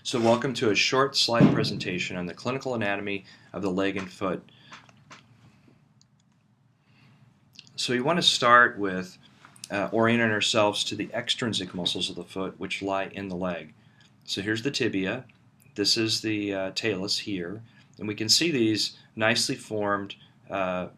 So welcome to a short slide presentation on the clinical anatomy of the leg and foot. So we want to start with orienting ourselves to the extrinsic muscles of the foot which lie in the leg. So here's the tibia, this is the talus here, and we can see these nicely formed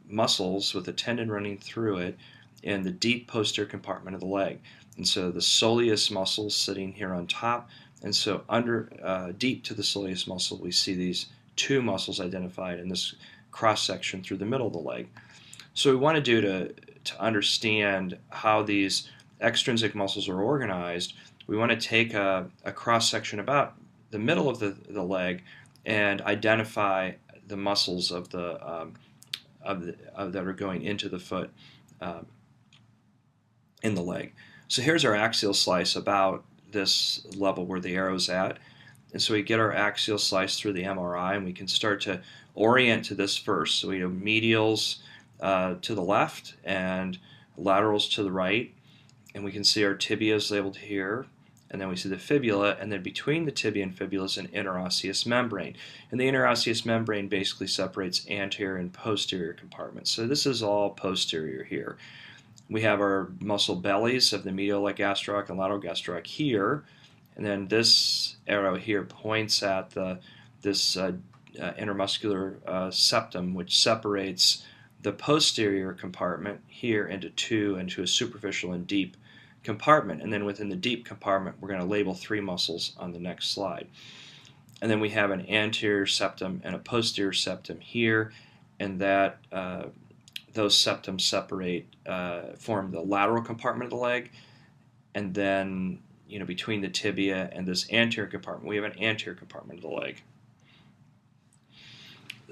muscles with a tendon running through it in the deep posterior compartment of the leg. And so the soleus muscle sitting here on top, and so under deep to the soleus muscle we see these two muscles identified in this cross section through the middle of the leg. So we want to do to understand how these extrinsic muscles are organized, we want to take a cross section about the middle of the leg and identify the muscles of that are going into the foot in the leg. So here's our axial slice about this level where the arrow's at. And so we get our axial slice through the MRI, and we can start to orient to this first. So we have medials to the left and laterals to the right. And we can see our tibia is labeled here. And then we see the fibula, and then between the tibia and fibula is an interosseous membrane. And the interosseous membrane basically separates anterior and posterior compartments. So this is all posterior here. We have our muscle bellies of the medial leg gastroc and lateral gastroc here, and then this arrow here points at this intermuscular septum, which separates the posterior compartment here into a superficial and deep compartment. And then within the deep compartment, we're going to label three muscles on the next slide. And then we have an anterior septum and a posterior septum here, and that those septums separate, form the lateral compartment of the leg, and then between the tibia and this anterior compartment, we have an anterior compartment of the leg.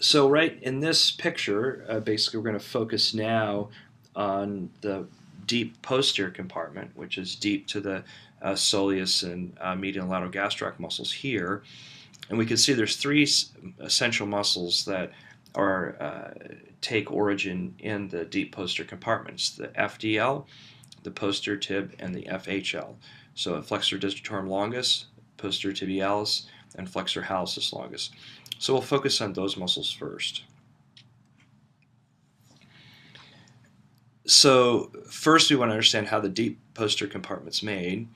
So right in this picture, basically we're going to focus now on the deep posterior compartment, which is deep to the soleus and medial and lateral gastroc muscles here. And we can see there's three essential muscles that take origin in the deep posterior compartments: the FDL, the posterior tib, and the FHL. So flexor digitorum longus, posterior tibialis, and flexor hallucis longus. So we'll focus on those muscles first. So first we want to understand how the deep posterior compartment's made.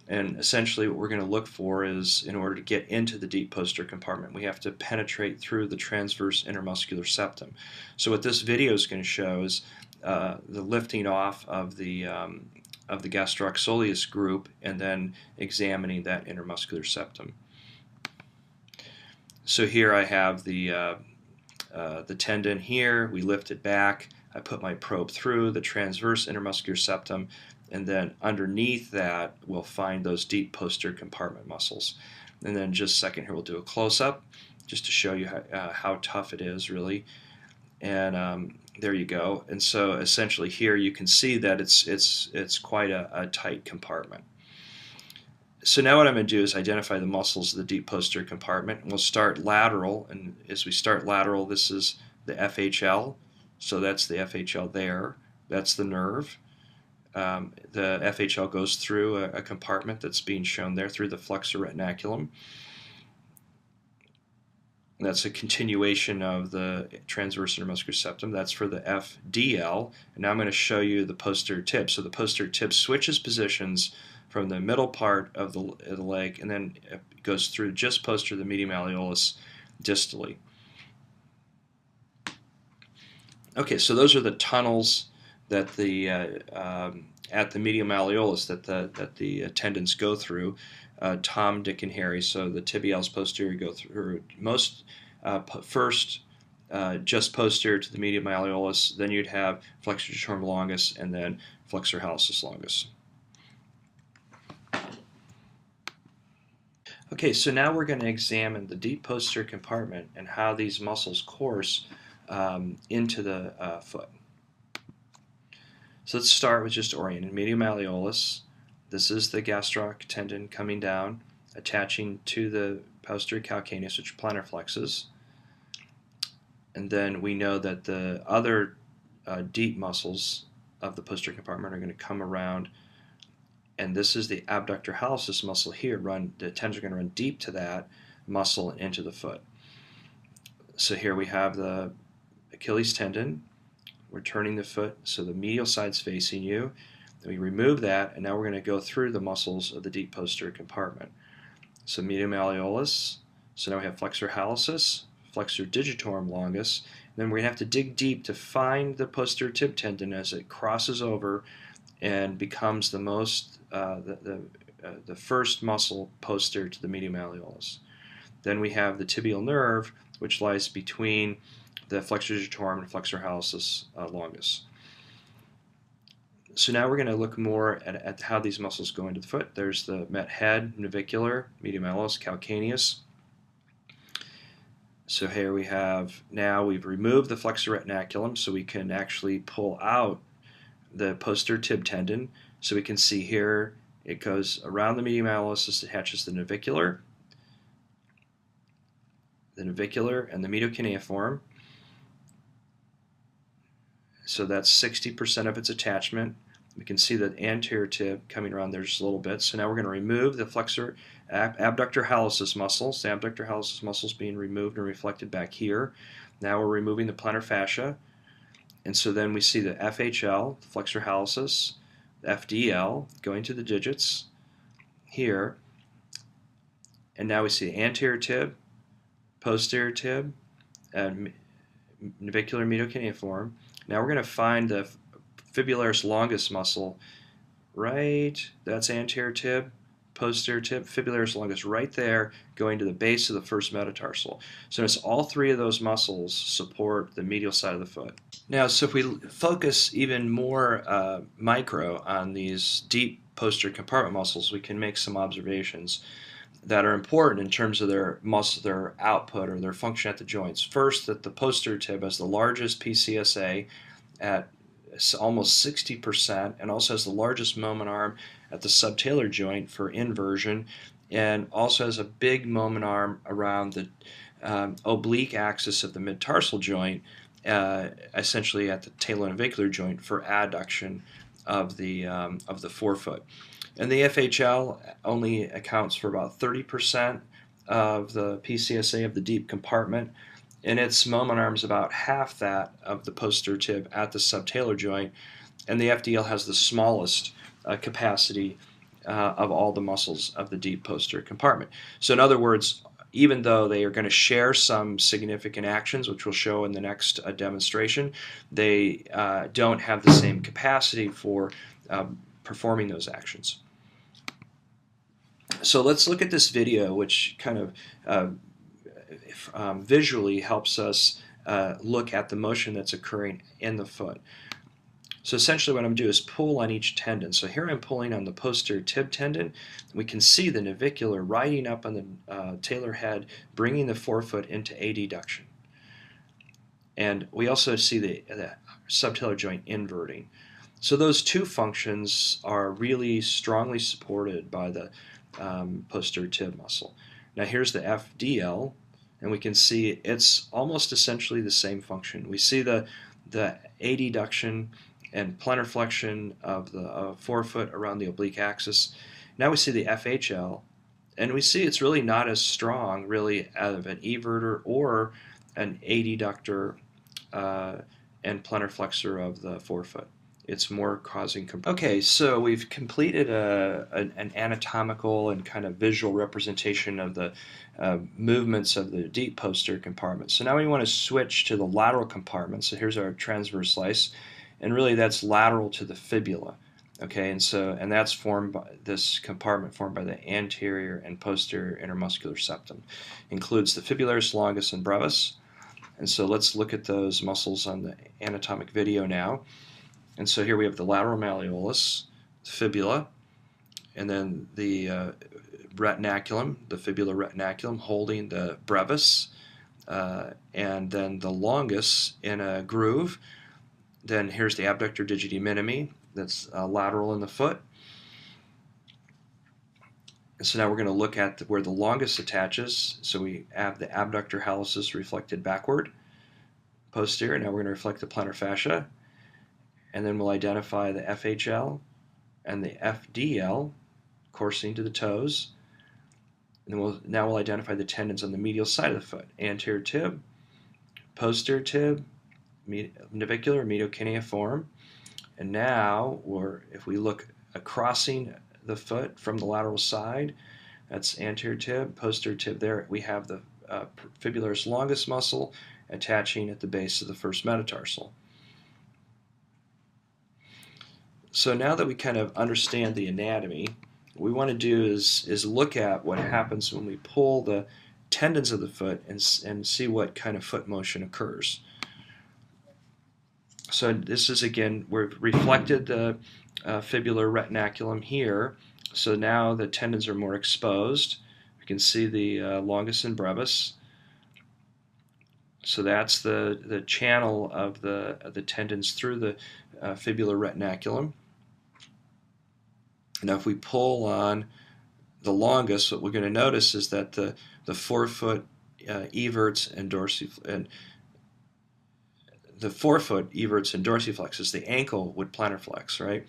And essentially what we're going to look for is, in order to get into the deep posterior compartment, we have to penetrate through the transverse intermuscular septum. So what this video is going to show is the lifting off of the gastroc soleus group and then examining that intermuscular septum. So here I have the tendon here. We lift it back. I put my probe through the transverse intermuscular septum, and then underneath that we'll find those deep posterior compartment muscles. And then just a second here we'll do a close-up just to show you how tough it is really. And there you go. And so essentially here you can see that it's quite a tight compartment. So now what I'm going to do is identify the muscles of the deep posterior compartment. And we'll start lateral, and as we start lateral, this is the FHL. So that's the FHL there. That's the nerve. The FHL goes through a compartment that's being shown there through the flexor retinaculum. That's a continuation of the transverse intermuscular septum. That's for the FDL. And now I'm going to show you the posterior tib. So the posterior tib switches positions from the middle part of the leg, and then it goes through just posterior to the medial malleolus distally. Okay, so those are the tunnels that at the medial malleolus that the tendons go through. Tom, Dick, and Harry. So the tibialis posterior go through first just posterior to the medial malleolus. Then you'd have flexor digitorum longus, and then flexor hallucis longus. Okay, so now we're going to examine the deep posterior compartment and how these muscles course into the foot. So let's start with just orienting. Medial malleolus. This is the gastroc tendon coming down, attaching to the posterior calcaneus, which plantar flexes. And then we know that the other deep muscles of the posterior compartment are going to come around and this is the abductor hallucis muscle here. The tendons are going to run deep to that muscle into the foot. So here we have the Achilles tendon. We're turning the foot so the medial side's facing you. Then we remove that, and now we're going to go through the muscles of the deep posterior compartment. So medial malleolus. So now we have flexor hallucis, flexor digitorum longus. And then we're going to have to dig deep to find the posterior tib tendon as it crosses over and becomes the first muscle posterior to the medial malleolus. Then we have the tibial nerve, which lies between the flexor digitorum and flexor hallucis longus. So now we're going to look more at how these muscles go into the foot. There's the met head, navicular, medial malleolus, calcaneus. So here we have, now we've removed the flexor retinaculum so we can actually pull out the posterior tib tendon. So we can see here it goes around the medial malleolus, attaches the navicular and the medial cuneiform. So that's 60% of its attachment. We can see the anterior tib coming around there just a little bit. So now we're going to remove the flexor abductor hallucis muscles. The abductor hallucis muscles being removed and reflected back here. Now we're removing the plantar fascia. And so then we see the FHL, flexor hallucis, the FDL going to the digits here. And now we see the anterior tib, posterior tib, and navicular medial cuneiform. Now we're going to find the fibularis longus muscle, right? That's anterior tib, posterior tib, fibularis longus right there, going to the base of the first metatarsal. So it's all three of those muscles support the medial side of the foot. Now, so if we focus even more micro on these deep posterior compartment muscles, we can make some observations that are important in terms of their output or their function at the joints. First, that the posterior tib has the largest PCSA at almost 60% and also has the largest moment arm at the subtalar joint for inversion, and also has a big moment arm around the oblique axis of the mid-tarsal joint, essentially at the talonavicular joint for adduction of the forefoot. And the FHL only accounts for about 30% of the PCSA of the deep compartment, and its moment arm is about half that of the posterior tib at the subtalar joint, and the FDL has the smallest capacity of all the muscles of the deep posterior compartment. So in other words, even though they are going to share some significant actions, which we'll show in the next demonstration, they don't have the same capacity for performing those actions. So let's look at this video, which kind of visually helps us look at the motion that's occurring in the foot. So essentially what I'm going to do is pull on each tendon. So here I'm pulling on the posterior tib tendon. We can see the navicular riding up on the talar head, bringing the forefoot into adduction. And we also see the subtalar joint inverting. So those two functions are really strongly supported by the posterior tib muscle. Now here's the FDL, and we can see it's almost essentially the same function. We see the adduction and plantar flexion of the forefoot around the oblique axis. Now we see the FHL, and we see it's really not as strong, really, out of an everter or an adductor and plantar flexor of the forefoot. It's more causing compression. Okay, so we've completed an anatomical and kind of visual representation of the movements of the deep posterior compartment. So now we want to switch to the lateral compartment. So here's our transverse slice, and really that's lateral to the fibula. Okay, and that's formed by this compartment formed by the anterior and posterior intermuscular septum. Includes the fibularis longus and brevis. And so let's look at those muscles on the anatomic video now. And so here we have the lateral malleolus, the fibula, and then the retinaculum, the fibular retinaculum holding the brevis, and then the longus in a groove. Then here's the abductor digiti minimi, that's lateral in the foot. And so now we're going to look at where the longus attaches. So we have the abductor hallucis reflected backward, posterior. Now we're going to reflect the plantar fascia. And then we'll identify the FHL and the FDL coursing to the toes. And then now we'll identify the tendons on the medial side of the foot: anterior tib, posterior tib, navicular, medial cuneiform. And now, if we look crossing the foot from the lateral side, that's anterior tib, posterior tib. There we have the fibularis longus muscle attaching at the base of the first metatarsal. So now that we kind of understand the anatomy, what we want to do is look at what happens when we pull the tendons of the foot and see what kind of foot motion occurs. So this is, again, we've reflected the fibular retinaculum here. So now the tendons are more exposed. We can see the longus and brevis. So that's the channel of the tendons through the fibular retinaculum. Now if we pull on the longus, what we're going to notice is that the forefoot everts and the forefoot everts and dorsiflexes. The ankle would plantar flex, right?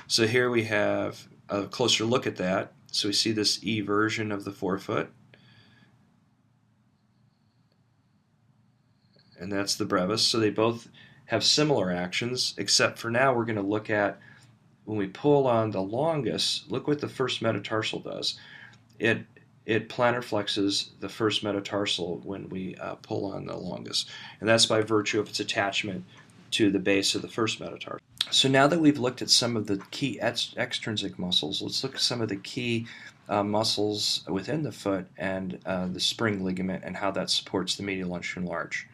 So here we have a closer look at that. So we see this eversion of the forefoot, and that's the brevis. So they both have similar actions, except for now we're going to look at when we pull on the longus. Look what the first metatarsal does. It plantar flexes the first metatarsal when we pull on the longus, and that's by virtue of its attachment to the base of the first metatarsal. So now that we've looked at some of the key extrinsic muscles, let's look at some of the key muscles within the foot and the spring ligament and how that supports the medial longitudinal arch.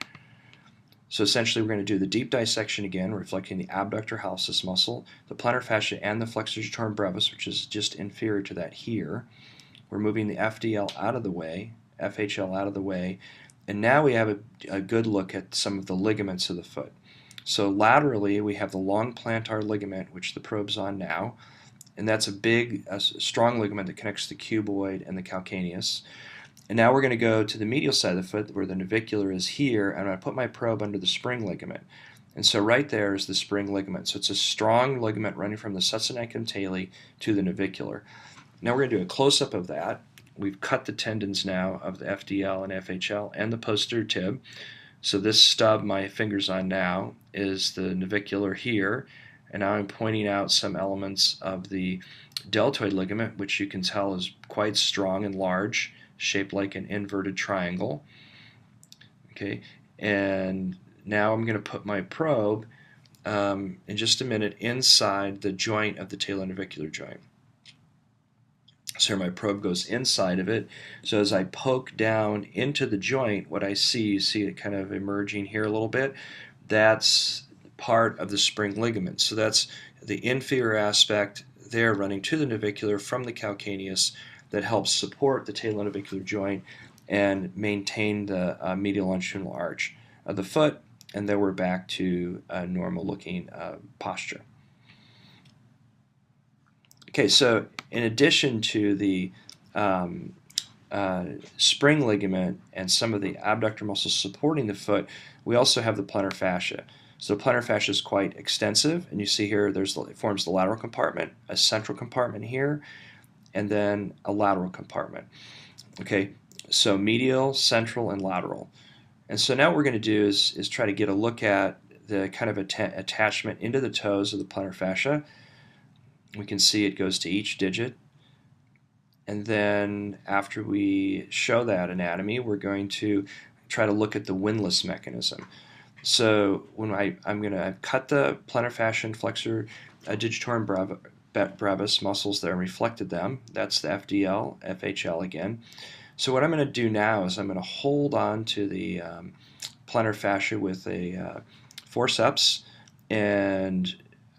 So essentially we're going to do the deep dissection again, reflecting the abductor hallucis muscle, the plantar fascia, and the flexor digitorum brevis, which is just inferior to that here. We're moving the FDL out of the way, FHL out of the way, and now we have a good look at some of the ligaments of the foot. So laterally we have the long plantar ligament, which the probe's on now, and that's a big, strong ligament that connects the cuboid and the calcaneus. And now we're going to go to the medial side of the foot where the navicular is here, and I'm going to put my probe under the spring ligament. And so right there is the spring ligament. So it's a strong ligament running from the succinaculum tali to the navicular. Now we're going to do a close-up of that. We've cut the tendons now of the FDL and FHL and the posterior tib. So this stub my finger's on now is the navicular here, and now I'm pointing out some elements of the deltoid ligament, which you can tell is quite strong and large, shaped like an inverted triangle. Okay, and now I'm going to put my probe in just a minute inside the joint of the talonavicular joint. So my probe goes inside of it. So as I poke down into the joint, what I see, you see it kind of emerging here a little bit, that's part of the spring ligament. So that's the inferior aspect there running to the navicular from the calcaneus that helps support the talonavicular joint and maintain the medial longitudinal arch of the foot, and then we're back to a normal looking posture. Okay, so in addition to the spring ligament and some of the abductor muscles supporting the foot, we also have the plantar fascia. So the plantar fascia is quite extensive, and you see here it forms the lateral compartment, a central compartment here, and then a lateral compartment. Okay, so medial, central, and lateral. And so now what we're going to do is try to get a look at the kind of attachment into the toes of the plantar fascia. We can see it goes to each digit. And then after we show that anatomy, we're going to try to look at the windlass mechanism. So when I'm going to cut the plantar fascia and flexor digitorum brevis muscles there and reflected them. That's the FDL, FHL again. So what I'm going to do now is I'm going to hold on to the plantar fascia with a forceps, and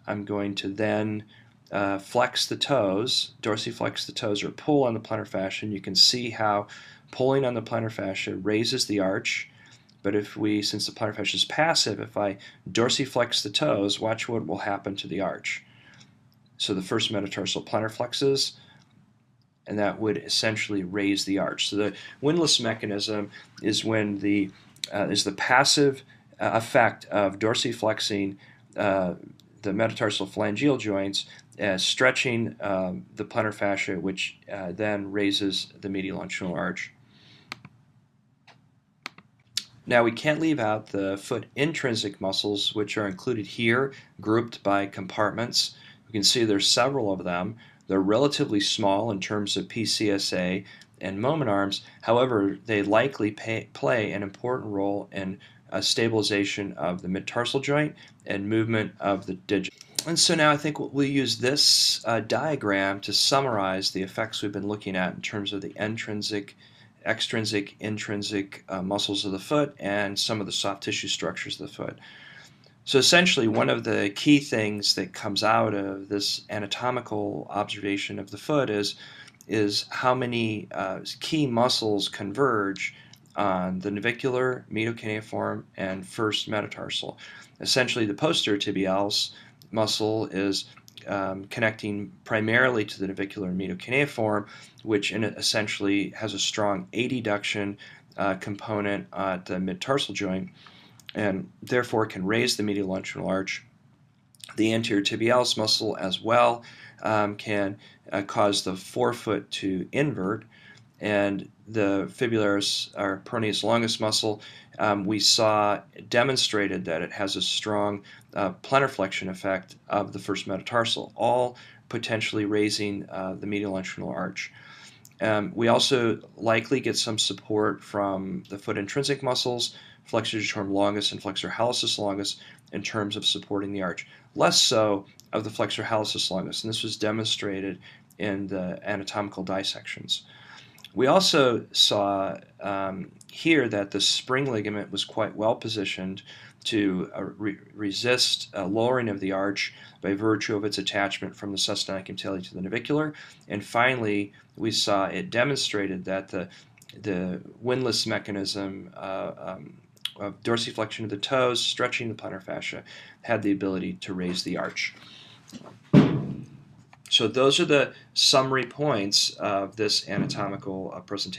I'm going to then flex the toes, dorsiflex the toes, or pull on the plantar fascia, and you can see how pulling on the plantar fascia raises the arch. But since the plantar fascia is passive, if I dorsiflex the toes, watch what will happen to the arch. So the first metatarsal plantar flexes, and that would essentially raise the arch. So the windlass mechanism is when the passive effect of dorsiflexing the metatarsal phalangeal joints, stretching the plantar fascia, which then raises the medial longitudinal arch. Now we can't leave out the foot intrinsic muscles, which are included here, grouped by compartments. You can see there's several of them. They're relatively small in terms of PCSA and moment arms. However, they likely play an important role in stabilization of the mid-tarsal joint and movement of the digit. And so now I think we'll use this diagram to summarize the effects we've been looking at in terms of the intrinsic, extrinsic, intrinsic muscles of the foot and some of the soft tissue structures of the foot. So essentially, one of the key things that comes out of this anatomical observation of the foot is how many key muscles converge on the navicular, medial cuneiform, and first metatarsal. Essentially, the posterior tibialis muscle is connecting primarily to the navicular and medial cuneiform, which in it essentially has a strong adduction component at the mid-tarsal joint, and therefore can raise the medial longitudinal arch. The anterior tibialis muscle as well can cause the forefoot to invert, and the fibularis or peroneus longus muscle we saw demonstrated that it has a strong plantar flexion effect of the first metatarsal, all potentially raising the medial longitudinal arch. We also likely get some support from the foot intrinsic muscles, flexor digitorum longus and flexor hallucis longus, in terms of supporting the arch. Less so of the flexor hallucis longus, and this was demonstrated in the anatomical dissections. We also saw here that the spring ligament was quite well positioned to resist lowering of the arch by virtue of its attachment from the sustaneum taili to the navicular. And finally, we saw it demonstrated that the windlass mechanism of dorsiflexion of the toes, stretching the plantar fascia, had the ability to raise the arch. So those are the summary points of this anatomical presentation.